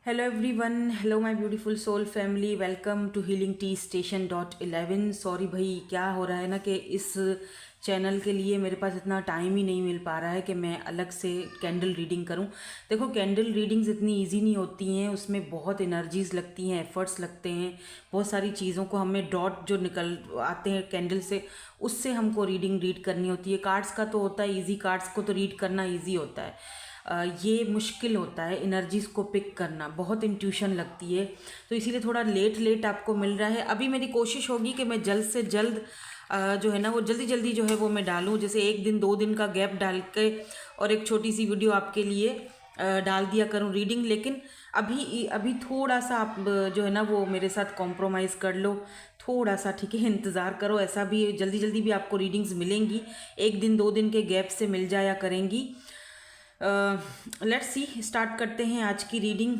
Hello everyone, hello my beautiful soul family, welcome to healing tea station .11। Sorry भाई, क्या हो रहा है ना कि इस चैनल के लिए मेरे पास इतना टाइम ही नहीं मिल पा रहा है कि मैं अलग से कैंडल रीडिंग करूं। देखो, कैंडल रीडिंग्स इतनी इजी नहीं होती हैं, उसमें बहुत एनर्जीज लगती हैं, एफर्ट्स लगते हैं, बहुत सारी चीज़ों को हमें डॉट जो निकल आते हैं कैंडल से उससे हमको रीड करनी होती है। कार्ड्स का तो होता है ईजी, कार्ड्स को तो रीड करना ईजी होता है। ये मुश्किल होता है एनर्जीज़ को पिक करना, बहुत इंट्यूशन लगती है, तो इसीलिए थोड़ा लेट आपको मिल रहा है। अभी मेरी कोशिश होगी कि मैं जल्द से जल्द जो है ना वो जल्दी जल्दी जो है वो मैं डालूँ, जैसे 1 दिन 2 दिन का गैप डाल के और एक छोटी सी वीडियो आपके लिए डाल दिया करूँ रीडिंग। लेकिन अभी अभी थोड़ा सा आप जो है ना वो मेरे साथ कॉम्प्रोमाइज़ कर लो, थोड़ा सा, ठीक है, इंतज़ार करो। ऐसा भी जल्दी जल्दी भी आपको रीडिंग्स मिलेंगी, 1 दिन 2 दिन के गैप से मिल जाया करेंगी। लेट्स सी, स्टार्ट करते हैं आज की रीडिंग,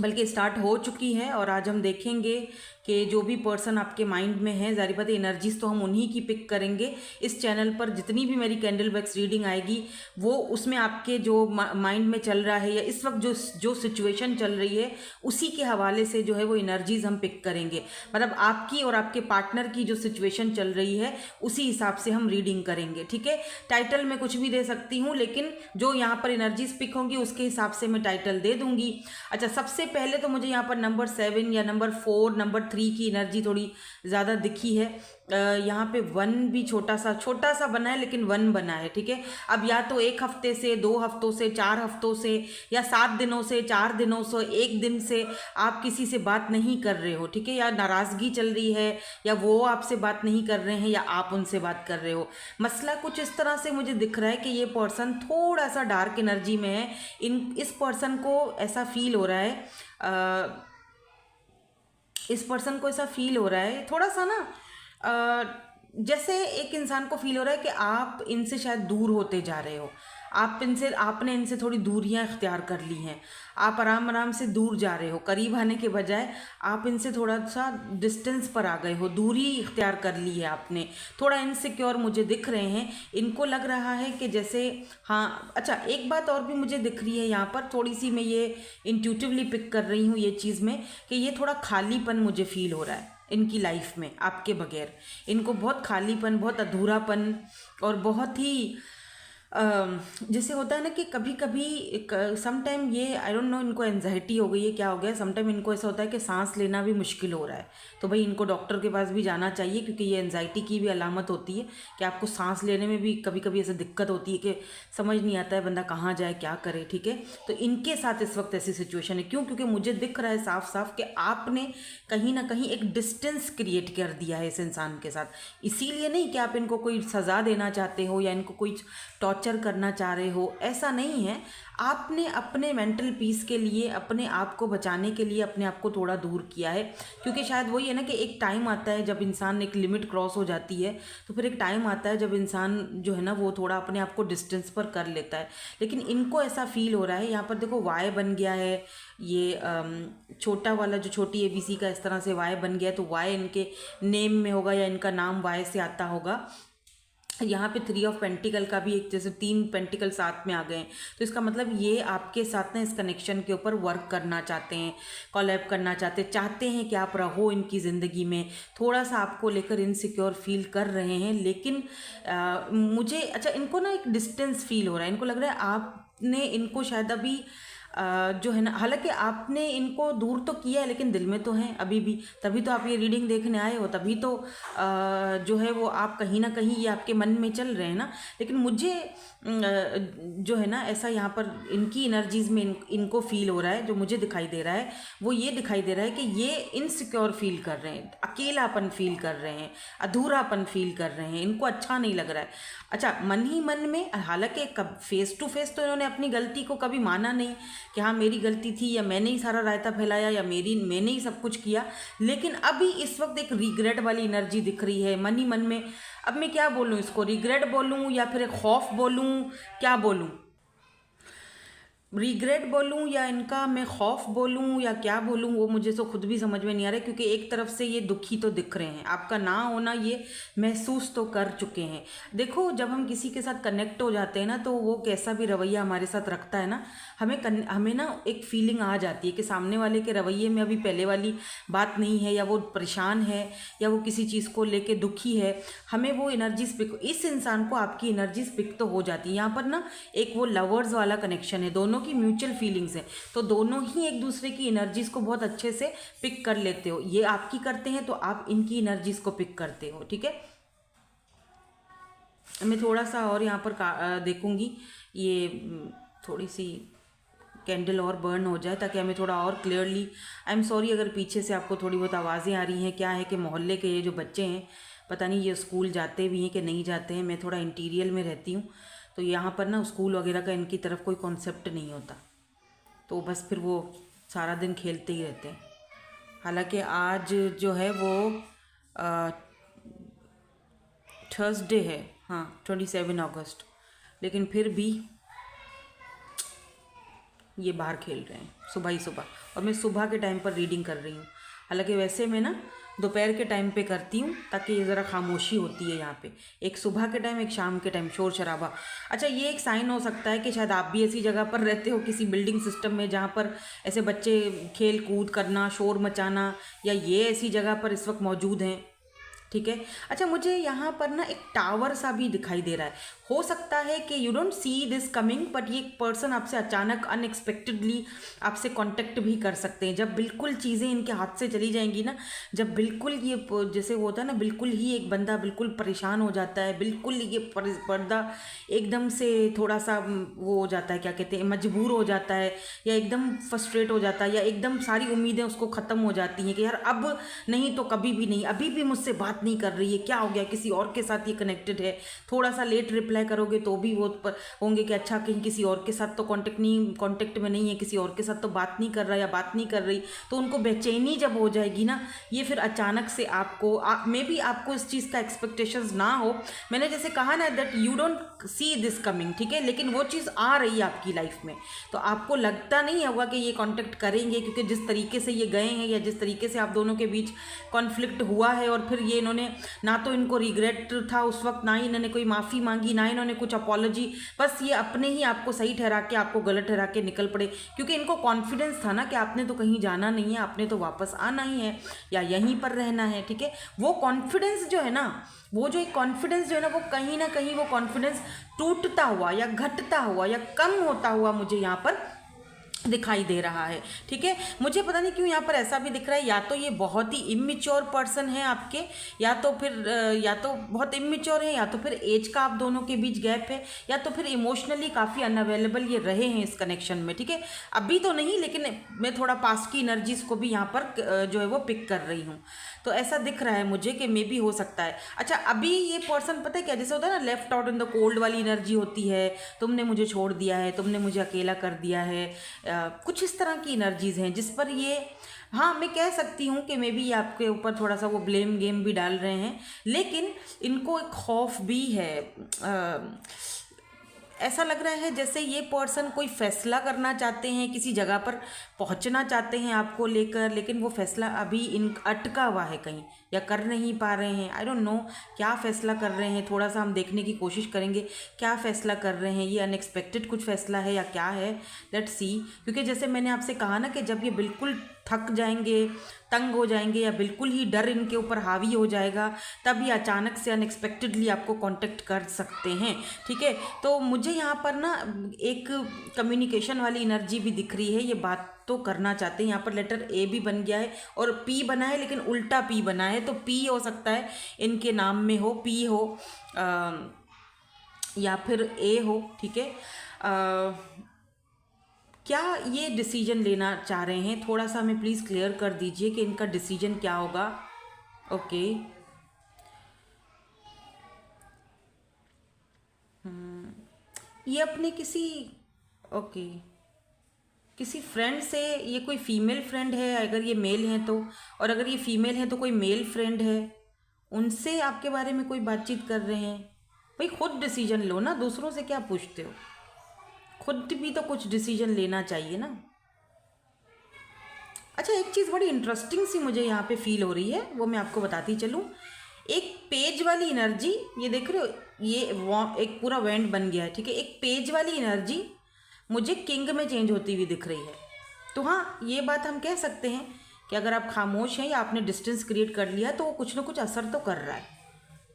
बल्कि स्टार्ट हो चुकी है। और आज हम देखेंगे कि जो भी पर्सन आपके माइंड में है, ज़ाहिर बात है एनर्जीज तो हम उन्हीं की पिक करेंगे। इस चैनल पर जितनी भी मेरी कैंडल वैक्स रीडिंग आएगी वो उसमें आपके जो माइंड में चल रहा है या इस वक्त जो जो सिचुएशन चल रही है उसी के हवाले से जो है वो एनर्जीज हम पिक करेंगे। मतलब आपकी और आपके पार्टनर की जो सिचुएशन चल रही है उसी हिसाब से हम रीडिंग करेंगे, ठीक है। टाइटल में कुछ भी दे सकती हूँ, लेकिन जो यहाँ पर एनर्जीज पिक होंगी उसके हिसाब से मैं टाइटल दे दूंगी। अच्छा, सबसे पहले तो मुझे यहाँ पर नंबर 7 या नंबर 4, नंबर 3 की एनर्जी थोड़ी ज़्यादा दिखी है। यहाँ पे 1 भी छोटा सा बना है, लेकिन 1 बना है, ठीक है। अब या तो 1 हफ्ते से, 2 हफ्तों से, 4 हफ्तों से, या 7 दिनों से, 4 दिनों से, 1 दिन से आप किसी से बात नहीं कर रहे हो, ठीक है, या नाराज़गी चल रही है, या वो आपसे बात नहीं कर रहे हैं, या आप उनसे बात कर रहे हो। मसला कुछ इस तरह से मुझे दिख रहा है कि ये पर्सन थोड़ा सा डार्क एनर्जी में है। इस पर्सन को ऐसा फील हो रहा है, इस पर्सन को ऐसा फील हो रहा है थोड़ा सा ना, जैसे एक इंसान को फील हो रहा है कि आप इनसे शायद दूर होते जा रहे हो। आपने इनसे थोड़ी दूरियां इख्तियार कर ली हैं। आप आराम आराम से दूर जा रहे हो, करीब आने के बजाय आप इनसे थोड़ा सा डिस्टेंस पर आ गए हो, दूरी इख्तियार कर ली है आपने। थोड़ा इनसिक्योर मुझे दिख रहे हैं। इनको लग रहा है कि जैसे, हाँ अच्छा, एक बात और भी मुझे दिख रही है यहाँ पर, थोड़ी सी मैं ये इंट्यूटिवली पिक कर रही हूँ ये चीज़ में, कि ये थोड़ा खालीपन मुझे फील हो रहा है इनकी लाइफ में आपके बगैर। इनको बहुत खालीपन, बहुत अधूरापन, और बहुत ही जैसे होता है ना कि कभी कभी समटाइम, ये आई डोंट नो इनको एनजाइटी हो गई है, क्या हो गया, समटाइम इनको ऐसा होता है कि सांस लेना भी मुश्किल हो रहा है। तो भाई इनको डॉक्टर के पास भी जाना चाहिए, क्योंकि ये एनजाइटी की भी अलामत होती है कि आपको सांस लेने में भी कभी कभी ऐसा दिक्कत होती है कि समझ नहीं आता है बंदा कहाँ जाए क्या करे, ठीक है। तो इनके साथ इस वक्त ऐसी सिचुएशन है। क्यों? क्योंकि मुझे दिख रहा है साफ साफ कि आपने कहीं ना कहीं एक डिस्टेंस क्रिएट कर दिया है इस इंसान के साथ। इसीलिए नहीं कि आप इनको कोई सज़ा देना चाहते हो या इनको कोई टॉर्चर करना चाह रहे हो, ऐसा नहीं है। आपने अपने मेंटल पीस के लिए, अपने आप को बचाने के लिए अपने आप को थोड़ा दूर किया है। क्योंकि शायद वही है ना कि एक टाइम आता है जब इंसान, एक लिमिट क्रॉस हो जाती है, तो फिर एक टाइम आता है जब इंसान जो है ना वो थोड़ा अपने आप को डिस्टेंस पर कर लेता है। लेकिन इनको ऐसा फील हो रहा है। यहाँ पर देखो वाई बन गया है, ये छोटा वाला जो छोटी ABC का इस तरह से वाई बन गया है, तो वाई इनके नेम में होगा या इनका नाम वाई से आता होगा। यहाँ पे 3 ऑफ पेंटिकल का भी एक, जैसे 3 पेंटिकल साथ में आ गए हैं, तो इसका मतलब ये आपके साथ ना इस कनेक्शन के ऊपर वर्क करना चाहते हैं, कोलैब करना चाहते हैं कि आप रहो इनकी ज़िंदगी में। थोड़ा सा आपको लेकर इनसिक्योर फील कर रहे हैं, लेकिन मुझे अच्छा, इनको ना एक डिस्टेंस फील हो रहा है। इनको लग रहा है आपने इनको शायद अभी जो है ना, हालांकि आपने इनको दूर तो किया है लेकिन दिल में तो हैं अभी भी, तभी तो आप ये रीडिंग देखने आए हो, तभी तो जो है वो आप कहीं ना कहीं ये आपके मन में चल रहे हैं ना। लेकिन मुझे जो है ना ऐसा यहाँ पर इनकी एनर्जीज में इनको फील हो रहा है, जो मुझे दिखाई दे रहा है वो ये दिखाई दे रहा है कि ये इनसिक्योर फील कर रहे हैं, अकेलापन फील कर रहे हैं, अधूरापन फील कर रहे हैं, इनको अच्छा नहीं लग रहा है। अच्छा, मन ही मन में, हालांकि कब फेस टू फेस तो इन्होंने अपनी गलती को कभी माना नहीं कि हाँ मेरी गलती थी, या मैंने ही सारा रायता फैलाया, या मैंने ही सब कुछ किया। लेकिन अभी इस वक्त एक रिग्रेट वाली एनर्जी दिख रही है मन ही मन में। अब मैं क्या बोलूँ इसको, रिग्रेट बोलूँ या फिर एक खौफ बोलूँ, क्या बोलूँ? रिग्रेट बोलूँ या इनका मैं खौफ बोलूँ या क्या बोलूँ, वो मुझे तो खुद भी समझ में नहीं आ रहा है, क्योंकि एक तरफ से ये दुखी तो दिख रहे हैं, आपका ना होना ये महसूस तो कर चुके हैं। देखो, जब हम किसी के साथ कनेक्ट हो जाते हैं ना, तो वो कैसा भी रवैया हमारे साथ रखता है ना, हमें ना एक फीलिंग आ जाती है कि सामने वाले के रवैये में अभी पहले वाली बात नहीं है, या वो परेशान है, या वो किसी चीज़ को लेके दुखी है। हमें वो एनर्जीज पिक, इस इंसान को आपकी एनर्जीज पिक तो हो जाती है। यहाँ पर ना एक वो लवर्स वाला कनेक्शन है, दोनों की म्यूचुअल फीलिंग्स है, तो दोनों ही एक दूसरे की एनर्जीज को बहुत अच्छे से पिक कर लेते हो। ये आपकी करते हैं तो आप इनकी एनर्जीज को पिक करते हो, ठीक है। मैं थोड़ा सा और यहाँ पर देखूंगी, ये थोड़ी सी कैंडल और बर्न हो जाए ताकि हमें थोड़ा और क्लियरली। आई एम सॉरी अगर पीछे से आपको थोड़ी बहुत आवाज़ें आ रही हैं। क्या है कि मोहल्ले के ये जो बच्चे हैं, पता नहीं ये स्कूल जाते भी हैं कि नहीं जाते हैं। मैं थोड़ा इंटीरियर में रहती हूँ, तो यहाँ पर ना स्कूल वगैरह का इनकी तरफ कोई कॉन्सेप्ट नहीं होता, तो बस फिर वो सारा दिन खेलते ही रहते हैं। हालांकि आज जो है वो थर्सडे है, हाँ 27 अगस्त, लेकिन फिर भी ये बाहर खेल रहे हैं सुबह ही सुबह, और मैं सुबह के टाइम पर रीडिंग कर रही हूँ। हालांकि वैसे मैं ना दोपहर के टाइम पे करती हूँ, ताकि ये ज़रा खामोशी होती है यहाँ पे, एक सुबह के टाइम एक शाम के टाइम शोर शराबा। अच्छा, ये एक साइन हो सकता है कि शायद आप भी ऐसी जगह पर रहते हो, किसी बिल्डिंग सिस्टम में जहाँ पर ऐसे बच्चे खेल कूद करना, शोर मचाना, या ये ऐसी जगह पर इस वक्त मौजूद हैं, ठीक है। अच्छा, मुझे यहाँ पर ना एक टावर सा भी दिखाई दे रहा है। हो सकता है कि you don't see this coming, but ये पर्सन आपसे अचानक अनएक्सपेक्टेडली आपसे कांटेक्ट भी कर सकते हैं। जब बिल्कुल चीज़ें इनके हाथ से चली जाएंगी ना, जब बिल्कुल ये जैसे होता है ना, बिल्कुल ही एक बंदा बिल्कुल परेशान हो जाता है, बिल्कुल ये पर्दा एकदम से थोड़ा सा वो हो जाता है, क्या कहते हैं, मजबूर हो जाता है, या एकदम फ्रस्ट्रेट हो जाता है, या एकदम सारी उम्मीदें उसको ख़त्म हो जाती हैं कि यार अब नहीं तो कभी भी नहीं, अभी भी मुझसे बात नहीं कर रही है, क्या हो गया, किसी और के साथ ये कनेक्टेड है। थोड़ा सा लेट रिप्लाई करोगे तो भी वो होंगे कि अच्छा कहीं किसी और के साथ तो कांटेक्ट में नहीं है, किसी और के साथ तो बात नहीं कर रहा या बात नहीं कर रही, तो उनको बेचैनी जब हो जाएगी ना, ये फिर अचानक से आपको मे बी आपको इस चीज़ का एक्सपेक्टेशंस ना हो। मैंने जैसे कहा ना that you don't see this coming, ठीक है, लेकिन वो चीज़ आ रही है आपकी लाइफ में, तो आपको लगता नहीं होगा कि ये कांटेक्ट करेंगे, क्योंकि जिस तरीके से ये गए हैं, या जिस तरीके से आप दोनों के बीच कॉन्फ्लिक्ट हुआ है, और फिर ये इन्होंने ना तो इनको रिग्रेट था उस वक्त, ना ही इन्होंने कोई माफ़ी मांगी, ना इन्होंने कुछ अपॉलॉजी, बस ये अपने ही आपको सही ठहरा के आपको गलत ठहरा के निकल पड़े, क्योंकि इनको कॉन्फिडेंस था ना कि आपने तो कहीं जाना नहीं है, आपने तो वापस आना ही है या यहीं पर रहना है, ठीक है। वो कॉन्फिडेंस जो है ना, वो जो एक कॉन्फिडेंस जो है ना, वो कहीं ना कहीं वो कॉन्फिडेंस टूटता हुआ या घटता हुआ या कम होता हुआ मुझे यहाँ पर दिखाई दे रहा है, ठीक है। मुझे पता नहीं क्यों यहाँ पर ऐसा भी दिख रहा है, या तो ये बहुत ही इमेच्योर पर्सन है आपके, या तो फिर या तो बहुत इमेच्योर है, या तो फिर एज का आप दोनों के बीच गैप है, या तो फिर इमोशनली काफ़ी अनअवेलेबल ये रहे हैं इस कनेक्शन में, ठीक है। अभी तो नहीं, लेकिन मैं थोड़ा पास की एनर्जीज को भी यहाँ पर जो है वो पिक कर रही हूँ, तो ऐसा दिख रहा है मुझे कि मे बी हो सकता है। अच्छा, अभी ये पर्सन पता है क्या, जैसे होता है ना left out in the cold वाली एनर्जी होती है, तुमने मुझे छोड़ दिया है, तुमने मुझे अकेला कर दिया है, कुछ इस तरह की एनर्जीज़ हैं जिस पर ये, हाँ मैं कह सकती हूँ कि मे बी ये आपके ऊपर थोड़ा सा वो ब्लेम गेम भी डाल रहे हैं, लेकिन इनको एक खौफ भी है। ऐसा लग रहा है जैसे ये पर्सन कोई फैसला करना चाहते हैं, किसी जगह पर पहुंचना चाहते हैं आपको लेकर, लेकिन वो फैसला अभी इन अटका हुआ है कहीं, या कर नहीं पा रहे हैं। आई डोंट नो क्या फ़ैसला कर रहे हैं, थोड़ा सा हम देखने की कोशिश करेंगे क्या फ़ैसला कर रहे हैं। ये अनएक्सपेक्टेड कुछ फ़ैसला है या क्या है, लेट्स सी। क्योंकि जैसे मैंने आपसे कहा ना कि जब ये बिल्कुल थक जाएंगे, तंग हो जाएंगे, या बिल्कुल ही डर इनके ऊपर हावी हो जाएगा, तब ये अचानक से अनएक्सपेक्टेडली आपको कांटेक्ट कर सकते हैं, ठीक है। तो मुझे यहाँ पर ना एक कम्युनिकेशन वाली एनर्जी भी दिख रही है, ये बात तो करना चाहते हैं। यहाँ पर लेटर ए भी बन गया है और पी बना है, लेकिन उल्टा पी बना है, तो पी हो सकता है इनके नाम में हो, पी हो या फिर ए हो, ठीक है। क्या ये डिसीजन लेना चाह रहे हैं, थोड़ा सा हमें प्लीज़ क्लियर कर दीजिए कि इनका डिसीजन क्या होगा। ओके, ये अपने किसी, ओके, किसी फ्रेंड से, ये कोई फीमेल फ्रेंड है अगर ये मेल हैं तो, और अगर ये फीमेल है तो कोई मेल फ्रेंड है, उनसे आपके बारे में कोई बातचीत कर रहे हैं। भाई खुद डिसीजन लो ना, दूसरों से क्या पूछते हो, खुद भी तो कुछ डिसीजन लेना चाहिए ना। अच्छा, एक चीज़ बड़ी इंटरेस्टिंग सी मुझे यहाँ पे फील हो रही है, वो मैं आपको बताती चलूँ। एक पेज वाली एनर्जी, ये देख रहे हो, ये एक पूरा वेंट बन गया है, ठीक है। एक पेज वाली एनर्जी मुझे किंग में चेंज होती हुई दिख रही है। तो हाँ, ये बात हम कह सकते हैं कि अगर आप खामोश हैं या आपने डिस्टेंस क्रिएट कर लिया तो वो कुछ ना कुछ असर तो कर रहा है,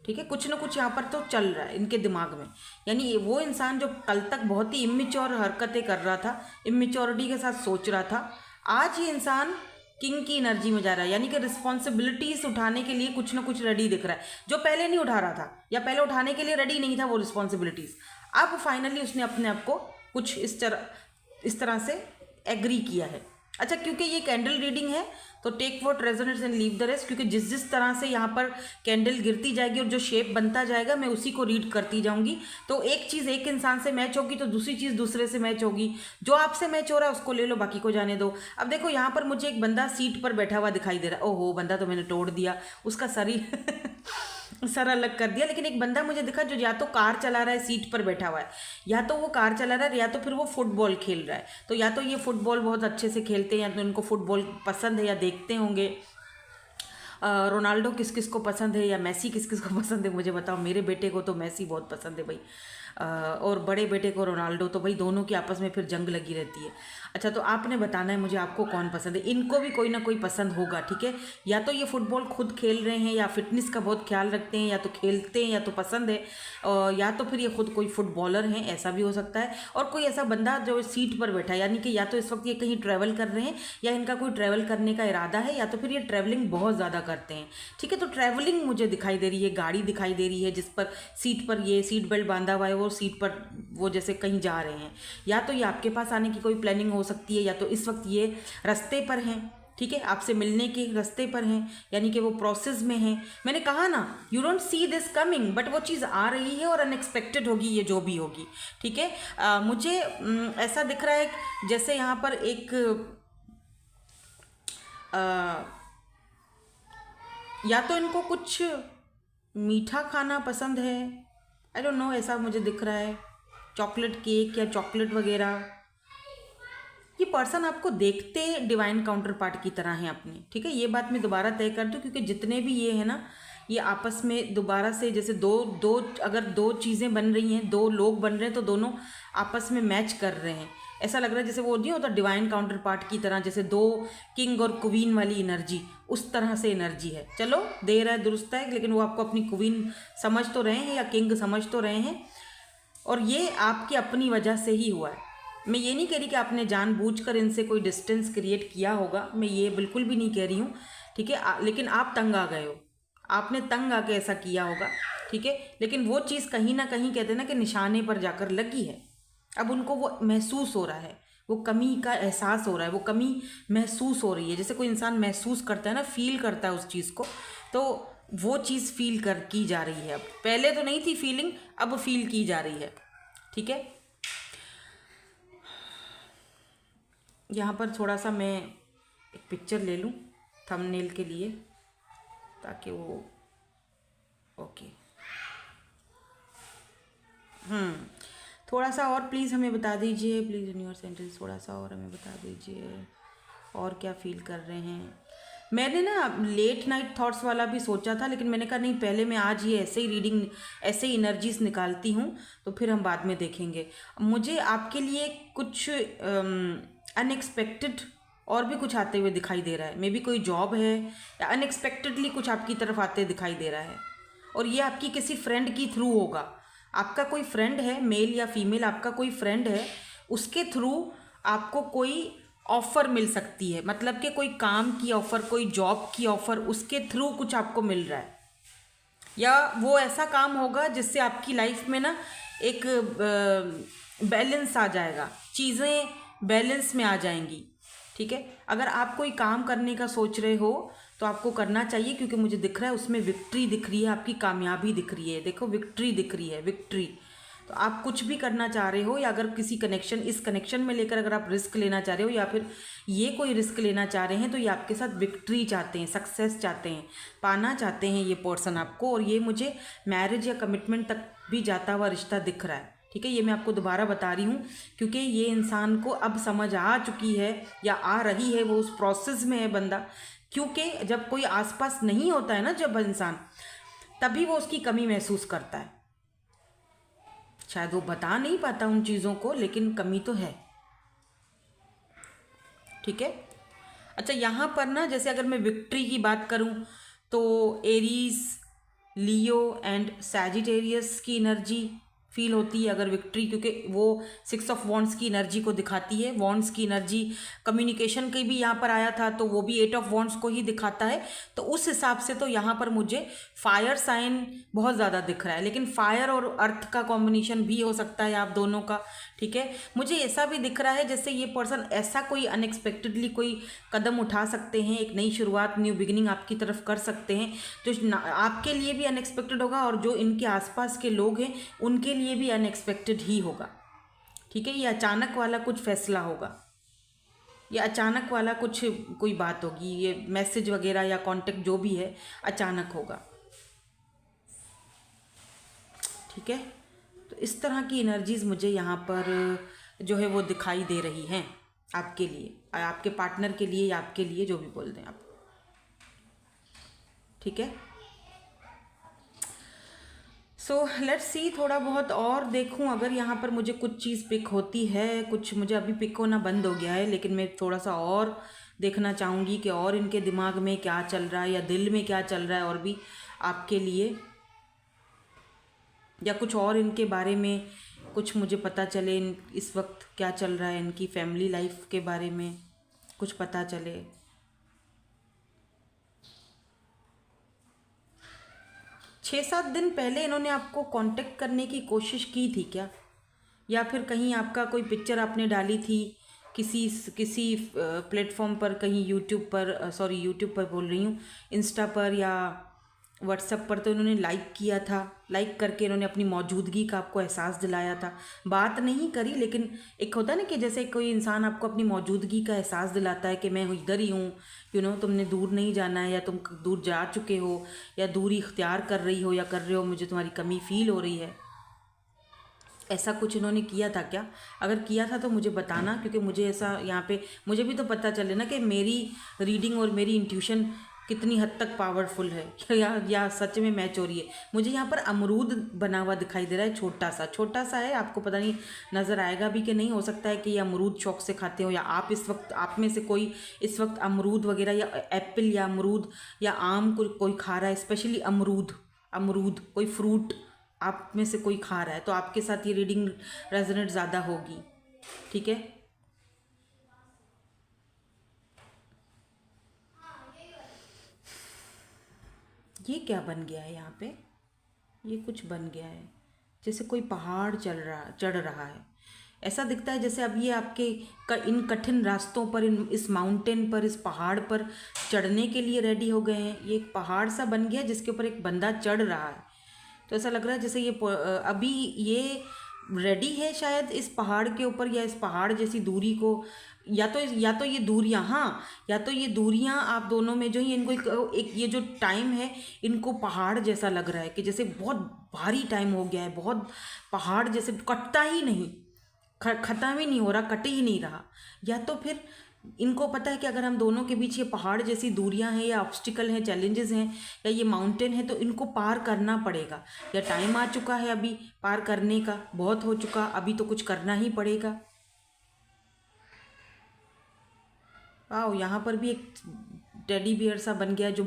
ठीक है। कुछ ना कुछ यहाँ पर तो चल रहा है इनके दिमाग में। यानी वो इंसान जो कल तक बहुत ही इमेच्योर हरकतें कर रहा था, इमेच्योरिटी के साथ सोच रहा था, आज ये इंसान किंग की एनर्जी में जा रहा है। यानी कि रिस्पॉन्सिबिलिटीज उठाने के लिए कुछ ना कुछ रेडी दिख रहा है, जो पहले नहीं उठा रहा था या पहले उठाने के लिए रेडी नहीं था वो रिस्पॉन्सिबिलिटीज। अब फाइनली उसने अपने आप को कुछ इस तरह से एग्री किया है। अच्छा, क्योंकि ये कैंडल रीडिंग है तो take what resonates and leave the rest, क्योंकि जिस जिस तरह से यहाँ पर कैंडल गिरती जाएगी और जो शेप बनता जाएगा मैं उसी को रीड करती जाऊंगी। तो एक चीज़ एक इंसान से मैच होगी तो दूसरी चीज़ दूसरे से मैच होगी। जो आपसे मैच हो रहा है उसको ले लो, बाकी को जाने दो। अब देखो यहाँ पर मुझे एक बंदा सीट पर बैठा हुआ दिखाई दे रहा है। ओहो, बंदा तो मैंने तोड़ दिया, उसका सर अलग कर दिया। लेकिन एक बंदा मुझे दिखा जो या तो कार चला रहा है, सीट पर बैठा हुआ है, या तो वो कार चला रहा है, या तो फिर वो फुटबॉल खेल रहा है। तो या तो ये फुटबॉल बहुत अच्छे से खेलते हैं या तो इनको फुटबॉल पसंद है या देखते होंगे। रोनाल्डो किस किस को पसंद है या मैसी किस किस को पसंद है मुझे बताओ। मेरे बेटे को तो मैसी बहुत पसंद है भाई, और बड़े बेटे को रोनाल्डो। तो भाई दोनों की आपस में फिर जंग लगी रहती है। अच्छा, तो आपने बताना है मुझे आपको कौन पसंद है। इनको भी कोई ना कोई पसंद होगा, ठीक है। या तो ये फुटबॉल खुद खेल रहे हैं या फिटनेस का बहुत ख्याल रखते हैं, या तो खेलते हैं या तो पसंद है, या तो फिर ये खुद कोई फुटबॉलर हैं, ऐसा भी हो सकता है। और कोई ऐसा बंदा जो सीट पर बैठा है, यानी कि या तो इस वक्त ये कहीं ट्रैवल कर रहे हैं या इनका कोई ट्रैवल करने का इरादा है, या तो फिर ये ट्रैवलिंग बहुत ज़्यादा करते हैं, ठीक है। तो ट्रैवलिंग मुझे दिखाई दे रही है, गाड़ी दिखाई दे रही है जिस पर सीट पर ये सीट बेल्ट बांधा हुआ है, वो सीट पर वो जैसे कहीं जा रहे हैं। या तो ये आपके पास आने की कोई प्लानिंग हो सकती है, या तो इस वक्त ये रास्ते पर हैं, ठीक है, आपसे मिलने के रास्ते पर हैं, यानी कि वो प्रोसेस में हैं। मैंने कहा ना, you don't see this coming, but वो चीज़ आ रही है और अनएक्सपेक्टेड होगी ये जो भी होगी, ठीक है। मुझे ऐसा दिख रहा है जैसे यहाँ पर एक या तो इनको कुछ मीठा खाना पसंद है, आई डोंट नो, ऐसा मुझे दिख रहा है। चॉकलेट केक या चॉकलेट वगैरह। ये पर्सन आपको देखते डिवाइन काउंटर पार्ट की तरह है अपने, ठीक है। ये बात मैं दोबारा तय कर दूँ, क्योंकि जितने भी ये है ना, ये आपस में दोबारा से जैसे अगर दो चीज़ें बन रही हैं, दो लोग बन रहे हैं, तो दोनों आपस में मैच कर रहे हैं। ऐसा लग रहा है जैसे वो नहीं होता डिवाइन काउंटर पार्ट की तरह, जैसे दो किंग और क्वीन वाली एनर्जी, उस तरह से एनर्जी है। चलो, देर है दुरुस्त है, लेकिन वो आपको अपनी क्वीन समझ तो रहे हैं या किंग समझ तो रहे हैं, और ये आपकी अपनी वजह से ही हुआ है। मैं ये नहीं कह रही कि आपने जानबूझकर इनसे कोई डिस्टेंस क्रिएट किया होगा, मैं ये बिल्कुल भी नहीं कह रही हूँ, ठीक है। लेकिन आप तंग आ गए हो, आपने तंग आके ऐसा किया होगा, ठीक है। लेकिन वो चीज़ कहीं ना कहीं कहते हैं ना कि निशाने पर जाकर लगी है। अब उनको वो महसूस हो रहा है, वो कमी का एहसास हो रहा है, वो कमी महसूस हो रही है। जैसे कोई इंसान महसूस करता है ना, फील करता है उस चीज़ को, तो वो चीज़ फील की जा रही है। अब पहले तो नहीं थी फीलिंग, अब फील की जा रही है, ठीक है। यहाँ पर थोड़ा सा मैं एक पिक्चर ले लूँ थंबनेल के लिए, ताकि वो ओके। थोड़ा सा और प्लीज़ हमें बता दीजिए, प्लीज़ यूनिवर्स एंजल्स थोड़ा सा और हमें बता दीजिए और क्या फील कर रहे हैं। मैंने ना लेट नाइट थॉट्स वाला भी सोचा था, लेकिन मैंने कहा नहीं, पहले मैं आज ये ऐसे ही रीडिंग, ऐसे ही एनर्जीज निकालती हूँ, तो फिर हम बाद में देखेंगे। मुझे आपके लिए कुछ अनएक्सपेक्टेड और भी कुछ आते हुए दिखाई दे रहा है। मे बी कोई जॉब है या अनएक्सपेक्टेडली कुछ आपकी तरफ आते दिखाई दे रहा है, और ये आपकी किसी फ्रेंड की थ्रू होगा। आपका कोई फ्रेंड है, मेल या फीमेल, आपका कोई फ्रेंड है, उसके थ्रू आपको कोई ऑफ़र मिल सकती है। मतलब कि कोई काम की ऑफ़र, कोई जॉब की ऑफ़र, उसके थ्रू कुछ आपको मिल रहा है, या वो ऐसा काम होगा जिससे आपकी लाइफ में ना एक बैलेंस आ जाएगा, चीज़ें बैलेंस में आ जाएंगी, ठीक है। अगर आप कोई काम करने का सोच रहे हो तो आपको करना चाहिए, क्योंकि मुझे दिख रहा है उसमें विक्ट्री दिख रही है, आपकी कामयाबी दिख रही है। देखो, विक्ट्री दिख रही है, विक्ट्री। तो आप कुछ भी करना चाह रहे हो, या अगर किसी कनेक्शन, इस कनेक्शन में लेकर अगर आप रिस्क लेना चाह रहे हो, या फिर ये कोई रिस्क लेना चाह रहे हैं, तो ये आपके साथ विक्ट्री चाहते हैं, सक्सेस चाहते हैं, पाना चाहते हैं ये पर्सन आपको। और ये मुझे मैरिज या कमिटमेंट तक भी जाता हुआ रिश्ता दिख रहा है, ठीक है, ये मैं आपको दोबारा बता रही हूँ क्योंकि ये इंसान को अब समझ आ चुकी है या आ रही है, वो उस प्रोसेस में है बंदा। क्योंकि जब कोई आसपास नहीं होता है ना, जब इंसान, तभी वो उसकी कमी महसूस करता है। शायद वो बता नहीं पाता उन चीज़ों को, लेकिन कमी तो है। ठीक है। अच्छा, यहाँ पर ना जैसे अगर मैं विक्ट्री की बात करूँ तो एरीज, लियो एंड सैजिटेरियस की एनर्जी फील होती है अगर विक्ट्री, क्योंकि वो 6 ऑफ वॉन्ड्स की एनर्जी को दिखाती है। वॉन्ड्स की एनर्जी कम्युनिकेशन की भी यहाँ पर आया था तो वो भी 8 ऑफ वॉन्ड्स को ही दिखाता है। तो उस हिसाब से तो यहाँ पर मुझे फायर साइन बहुत ज़्यादा दिख रहा है, लेकिन फायर और अर्थ का कॉम्बिनेशन भी हो सकता है आप दोनों का। ठीक है, मुझे ऐसा भी दिख रहा है जैसे ये पर्सन ऐसा कोई अनएक्सपेक्टेडली कोई कदम उठा सकते हैं, एक नई शुरुआत, न्यू बिगिनिंग आपकी तरफ कर सकते हैं, जो आपके लिए भी अनएक्सपेक्टेड होगा और जो इनके आसपास के लोग हैं उनके लिए भी अनएक्सपेक्टेड ही होगा। ठीक है, ये अचानक वाला कुछ फैसला होगा, ये अचानक वाला कुछ कोई बात होगी, ये मैसेज वगैरह या कांटेक्ट जो भी है अचानक होगा। ठीक है, तो इस तरह की एनर्जीज मुझे यहाँ पर जो है वो दिखाई दे रही हैं आपके लिए, आपके पार्टनर के लिए या आपके लिए, जो भी बोल दें आप। ठीक है, सो लेट्स सी, थोड़ा बहुत और देखूं अगर यहाँ पर मुझे कुछ चीज़ पिक होती है। कुछ मुझे अभी पिक होना बंद हो गया है, लेकिन मैं थोड़ा सा और देखना चाहूँगी कि और इनके दिमाग में क्या चल रहा है या दिल में क्या चल रहा है और भी आपके लिए, या कुछ और इनके बारे में कुछ मुझे पता चले, इस वक्त क्या चल रहा है, इनकी फैमिली लाइफ के बारे में कुछ पता चले। 6-7 दिन पहले इन्होंने आपको कांटेक्ट करने की कोशिश की थी क्या, या फिर कहीं आपका कोई पिक्चर आपने डाली थी किसी प्लेटफॉर्म पर, कहीं यूट्यूब पर, सॉरी यूट्यूब पर बोल रही हूँ, इंस्टा पर या व्हाट्सएप पर, तो इन्होंने लाइक किया था। लाइक करके इन्होंने अपनी मौजूदगी का आपको एहसास दिलाया था। बात नहीं करी, लेकिन एक होता है ना कि जैसे कोई इंसान आपको अपनी मौजूदगी का एहसास दिलाता है कि मैं इधर ही हूँ, तुमने दूर नहीं जाना है, या तुम दूर जा चुके हो या दूरी इख्तियार कर रही हो या कर रहे हो, मुझे तुम्हारी कमी फील हो रही है। ऐसा कुछ इन्होंने किया था क्या? अगर किया था तो मुझे बताना, क्योंकि मुझे ऐसा यहाँ पे मुझे भी तो पता चले ना कि मेरी रीडिंग और मेरी इंट्यूशन कितनी हद तक पावरफुल है या सच में मैच हो रही है। मुझे यहाँ पर अमरूद बना हुआ दिखाई दे रहा है, छोटा सा है, आपको पता नहीं नज़र आएगा भी कि नहीं, हो सकता है कि ये अमरूद शौक से खाते हो, या आप इस वक्त, आप में से कोई इस वक्त अमरूद वगैरह या एप्पल या अमरूद या आम कोई खा रहा है, स्पेशली अमरूद कोई फ्रूट आप में से कोई खा रहा है, तो आपके साथ ये रीडिंग रेजोनेट ज़्यादा होगी। ठीक है, ये क्या बन गया है यहाँ पे? ये कुछ बन गया है जैसे कोई पहाड़ चढ़ रहा है। ऐसा दिखता है जैसे अब ये आपके इन कठिन रास्तों पर, इस माउंटेन पर, इस पहाड़ पर चढ़ने के लिए रेडी हो गए हैं। ये एक पहाड़ सा बन गया जिसके ऊपर एक बंदा चढ़ रहा है। तो ऐसा लग रहा है जैसे ये अभी ये रेडी है शायद इस पहाड़ के ऊपर, या इस पहाड़ जैसी दूरी को, या तो ये दूरियां, हाँ, या तो ये दूरियां आप दोनों में जो ही इनको एक ये जो टाइम है, इनको पहाड़ जैसा लग रहा है कि जैसे बहुत भारी टाइम हो गया है, बहुत पहाड़ जैसे कटता ही नहीं, ख़त्म ही नहीं हो रहा, कट ही नहीं रहा। या तो फिर इनको पता है कि अगर हम दोनों के बीच ये पहाड़ जैसी दूरियां हैं या ऑब्स्टिकल हैं, चैलेंजेस हैं, या ये माउंटेन है, तो इनको पार करना पड़ेगा, या टाइम आ चुका है अभी पार करने का, बहुत हो चुका, अभी तो कुछ करना ही पड़ेगा। वाह, यहाँ पर भी एक टेडी बियर सा बन गया जो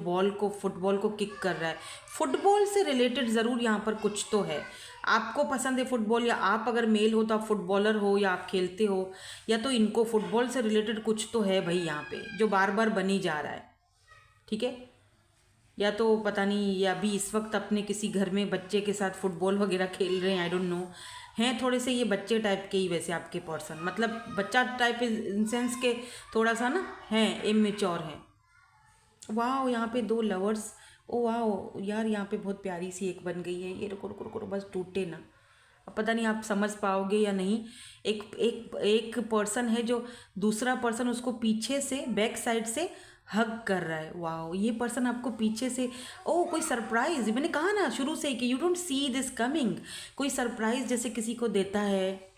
फुटबॉल को किक कर रहा है। फुटबॉल से रिलेटेड ज़रूर यहाँ पर कुछ तो है। आपको पसंद है फुटबॉल, या आप अगर मेल हो तो आप फुटबॉलर हो या आप खेलते हो, या तो इनको फुटबॉल से रिलेटेड कुछ तो है भाई यहाँ पे जो बार बार बनी जा रहा है। ठीक है, या तो पता नहीं, या अभी इस वक्त अपने किसी घर में बच्चे के साथ फुटबॉल वगैरह खेल रहे हैं, आई डोंट नो। हैं थोड़े से ये बच्चे टाइप के ही वैसे आपके पर्सन, मतलब बच्चा टाइप इन सेंस के थोड़ा सा ना हैं, इमेच्योर हैं। वाह, यहाँ पे 2 लवर्स, ओ वाह यार, यहाँ पे बहुत प्यारी सी एक बन गई है। ये रुको रुको रुको, बस टूटे ना। अब पता नहीं आप समझ पाओगे या नहीं। एक पर्सन है जो दूसरा पर्सन उसको पीछे से बैक साइड से हग कर रहा है। वाओ, ये पर्सन आपको पीछे से, ओ कोई सरप्राइज, मैंने कहा ना शुरू से कि you don't see this coming, कोई सरप्राइज जैसे किसी को देता है।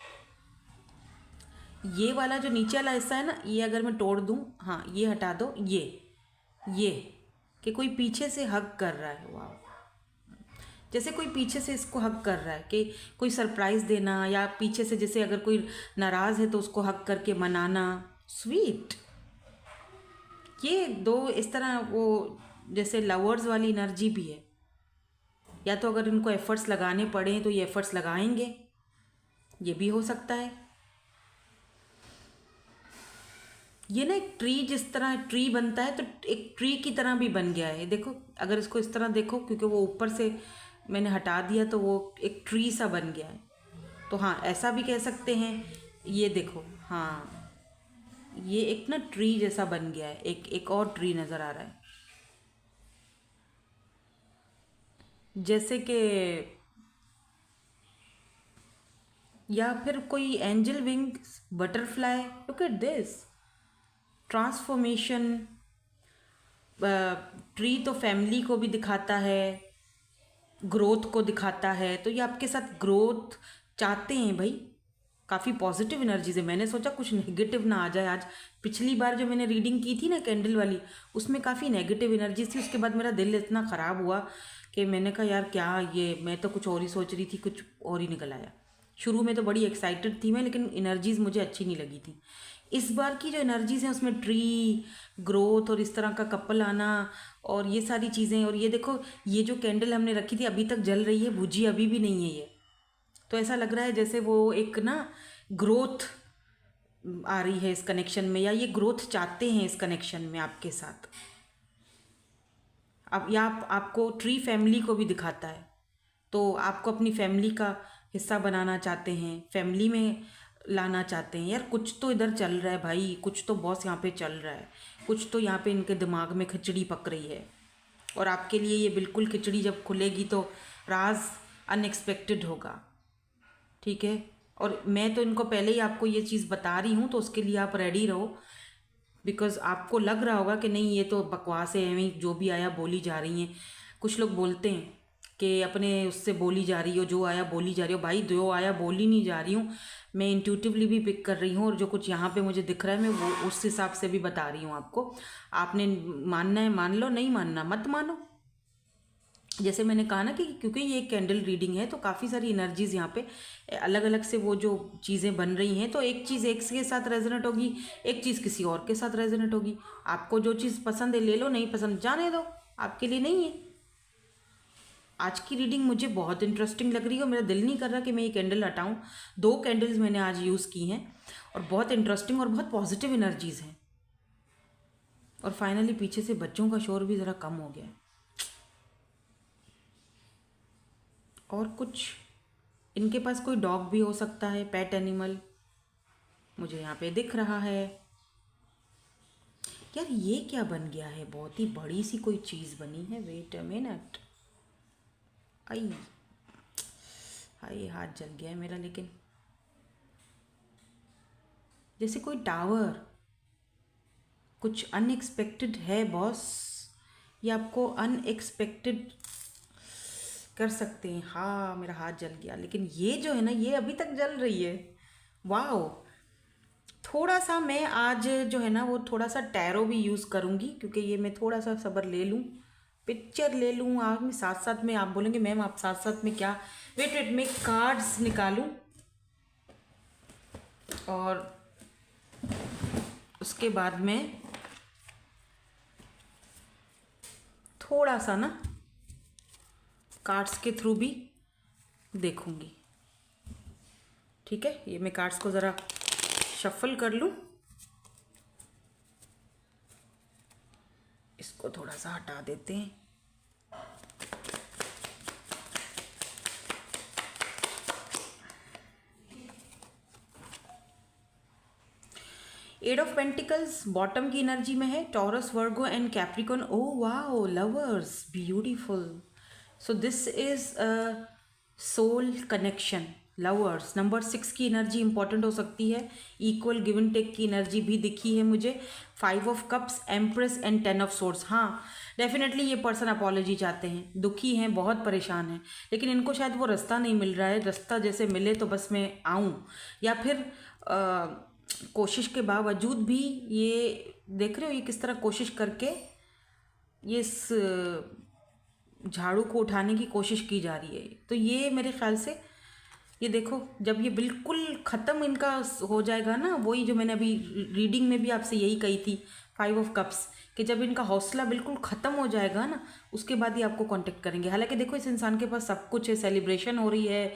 ये वाला जो नीचे वाला हिस्सा है ना, ये अगर मैं तोड़ दूं, हाँ ये हटा दो, ये कि कोई पीछे से हग कर रहा है। वाह, जैसे कोई पीछे से इसको हग कर रहा है कि कोई सरप्राइज़ देना, या पीछे से जैसे अगर कोई नाराज़ है तो उसको हग करके मनाना। स्वीट। ये दो इस तरह वो जैसे लवर्स वाली एनर्जी भी है। या तो अगर इनको एफर्ट्स लगाने पड़े तो ये एफर्ट्स लगाएंगे, ये भी हो सकता है। ये ना एक ट्री, जिस तरह ट्री बनता है तो एक ट्री की तरह भी बन गया है। देखो, अगर इसको इस तरह देखो, क्योंकि वो ऊपर से मैंने हटा दिया तो वो एक ट्री सा बन गया है। तो हाँ, ऐसा भी कह सकते हैं। ये देखो, हाँ ये एक ना ट्री जैसा बन गया है, एक और ट्री नज़र आ रहा है, जैसे कि, या फिर कोई angel wings, butterfly. Look at this transformation. Tree तो फैमिली को भी दिखाता है, ग्रोथ को दिखाता है। तो ये आपके साथ ग्रोथ चाहते हैं भाई। काफ़ी पॉजिटिव एनर्जीज है। मैंने सोचा कुछ नेगेटिव ना आ जाए आज। पिछली बार जो मैंने रीडिंग की थी ना कैंडल वाली, उसमें काफ़ी नेगेटिव एनर्जीज थी। उसके बाद मेरा दिल इतना ख़राब हुआ कि मैंने कहा यार क्या ये, मैं तो कुछ और ही सोच रही थी, कुछ और ही निकल आया। शुरू में तो बड़ी एक्साइटेड थी मैं, लेकिन एनर्जीज़ मुझे अच्छी नहीं लगी थी। इस बार की जो एनर्जीज़ हैं उसमें ट्री, ग्रोथ और इस तरह का कपल आना और ये सारी चीज़ें। और ये देखो, ये जो कैंडल हमने रखी थी अभी तक जल रही है, बुझी अभी भी नहीं है ये। तो ऐसा लग रहा है जैसे वो एक ना ग्रोथ आ रही है इस कनेक्शन में, या ये ग्रोथ चाहते हैं इस कनेक्शन में आपके साथ। अब या आपको ट्री फैमिली को भी दिखाता है, तो आपको अपनी फैमिली का हिस्सा बनाना चाहते हैं, फैमिली में लाना चाहते हैं। यार कुछ तो इधर चल रहा है भाई, कुछ तो बॉस यहाँ पे चल रहा है, कुछ तो यहाँ पे इनके दिमाग में खिचड़ी पक रही है। और आपके लिए ये बिल्कुल खिचड़ी जब खुलेगी तो राज अनएक्सपेक्टेड होगा, ठीक है। और मैं तो इनको पहले ही आपको ये चीज़ बता रही हूँ, तो उसके लिए आप रेडी रहो। बिकॉज आपको लग रहा होगा कि नहीं ये तो बकवास है, एवं जो भी आया बोली जा रही हैं। कुछ लोग बोलते हैं कि अपने उससे बोली जा रही हो, जो आया बोली जा रही हो। भाई जो आया बोली नहीं जा रही हूँ, मैं इंट्यूटिवली भी पिक कर रही हूँ, और जो कुछ यहाँ पे मुझे दिख रहा है मैं वो उस हिसाब से भी बता रही हूँ आपको। आपने मानना है मान लो, नहीं मानना मत मानो। जैसे मैंने कहा ना कि क्योंकि ये एक कैंडल रीडिंग है तो काफ़ी सारी एनर्जीज़ यहाँ पे अलग अलग से वो जो चीज़ें बन रही हैं, तो एक चीज़ एक के साथ रेजोनेट होगी, एक चीज़ किसी और के साथ रेजोनेट होगी। आपको जो चीज़ पसंद है ले लो, नहीं पसंद जाने दो, आपके लिए नहीं है। आज की रीडिंग मुझे बहुत इंटरेस्टिंग लग रही है और मेरा दिल नहीं कर रहा कि मैं ये कैंडल हटाऊँ। 2 कैंडल्स मैंने आज यूज़ की हैं और बहुत इंटरेस्टिंग और बहुत पॉजिटिव एनर्जीज़ हैं। और फाइनली पीछे से बच्चों का शोर भी ज़रा कम हो गया है। और कुछ इनके पास कोई डॉग भी हो सकता है, पेट एनिमल मुझे यहाँ पे दिख रहा है। यार ये क्या बन गया है, बहुत ही बड़ी सी कोई चीज़ बनी है। वेट अ मिनट, आई हाय हाथ जल गया है मेरा। लेकिन जैसे कोई टावर, कुछ अनएक्सपेक्टेड है बॉस। ये आपको अनएक्सपेक्टेड कर सकते हैं। हाँ मेरा हाथ जल गया, लेकिन ये जो है ना ये अभी तक जल रही है। वाओ। थोड़ा सा मैं आज जो है ना वो थोड़ा सा टैरो भी यूज़ करूँगी, क्योंकि ये मैं थोड़ा सा सब्र ले लूँ, पिक्चर ले लूँ आज में साथ साथ में। आप बोलेंगे मैम आप साथ साथ में क्या, वेट वेट मैं कार्ड्स निकालूँ और उसके बाद में थोड़ा सा ना कार्ड्स के थ्रू भी देखूंगी। ठीक है, ये मैं कार्ड्स को ज़रा शफल कर लूँ, इसको थोड़ा सा हटा देते हैं। एट ऑफ पेंटिकल्स बॉटम की एनर्जी में है, Taurus, Virgo and Capricorn. Oh wow, lovers, beautiful. So this is a soul connection, lovers, number 6 की एनर्जी इंपॉर्टेंट हो सकती है, इक्वल गिव एंड टेक की एनर्जी भी दिखी है मुझे, 5 of cups, empress and 10 of swords. हाँ, डेफिनेटली ये पर्सन अपॉलॉजी चाहते हैं, दुखी हैं, बहुत परेशान हैं, लेकिन इनको शायद वो रास्ता नहीं मिल रहा है, रास्ता जैसे मिले तो बस मैं आऊँ, या फिर कोशिश के बावजूद भी ये देख रहे हो ये किस तरह कोशिश करके ये इस झाड़ू को उठाने की कोशिश की जा रही है। तो ये मेरे ख्याल से ये देखो, जब ये बिल्कुल ख़त्म इनका हो जाएगा ना, वही जो मैंने अभी रीडिंग में भी आपसे यही कही थी 5 ऑफ कप्स, कि जब इनका हौसला बिल्कुल ख़त्म हो जाएगा ना, उसके बाद ही आपको कांटेक्ट करेंगे। हालांकि देखो इस इंसान के पास सब कुछ है, सेलिब्रेशन हो रही है,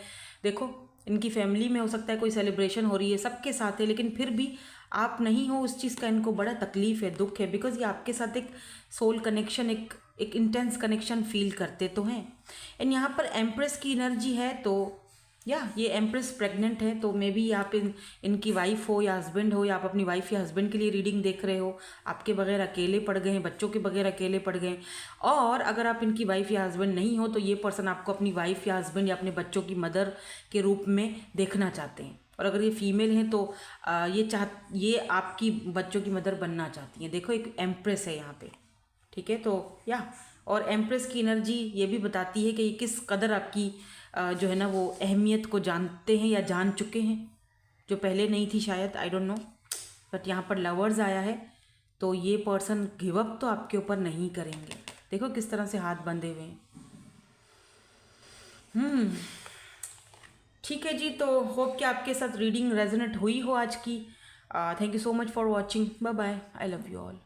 देखो इनकी फैमिली में हो सकता है कोई सेलिब्रेशन हो रही है, सबके साथ है, लेकिन फिर भी आप नहीं हो उस चीज़ का, इनको बड़ा तकलीफ़ है, दुख है, बिकॉज ये आपके साथ एक सोल कनेक्शन, एक इंटेंस कनेक्शन फील करते तो हैं। एंड यहाँ पर एम्प्रेस की एनर्जी है, तो या ये एम्प्रेस प्रेग्नेंट है, तो मे बी आप इनकी वाइफ हो या हस्बैंड हो, या आप अपनी वाइफ या हस्बैंड के लिए रीडिंग देख रहे हो, आपके बगैर अकेले पड़ गए हैं, बच्चों के बगैर अकेले पड़ गए हैं। और अगर आप इनकी वाइफ या हस्बैंड नहीं हो, तो ये पर्सन आपको अपनी वाइफ या हस्बैंड या अपने बच्चों की मदर के रूप में देखना चाहते हैं। और अगर ये फीमेल हैं तो ये आपकी बच्चों की मदर बनना चाहती हैं। देखो एक एम्प्रेस है यहाँ पे, ठीक है। तो या और एम्प्रेस की एनर्जी ये भी बताती है कि ये किस कदर आपकी जो है ना वो अहमियत को जानते हैं या जान चुके हैं, जो पहले नहीं थी शायद, आई डोंट नो। बट यहाँ पर लवर्स आया है, तो ये पर्सन गिव अप तो आपके ऊपर नहीं करेंगे। देखो किस तरह से हाथ बंधे हुए हैं। ठीक है जी, तो होप कि आपके साथ रीडिंग रेजोनेट हुई हो आज की। Thank you so much for watching, bye bye, I love you all.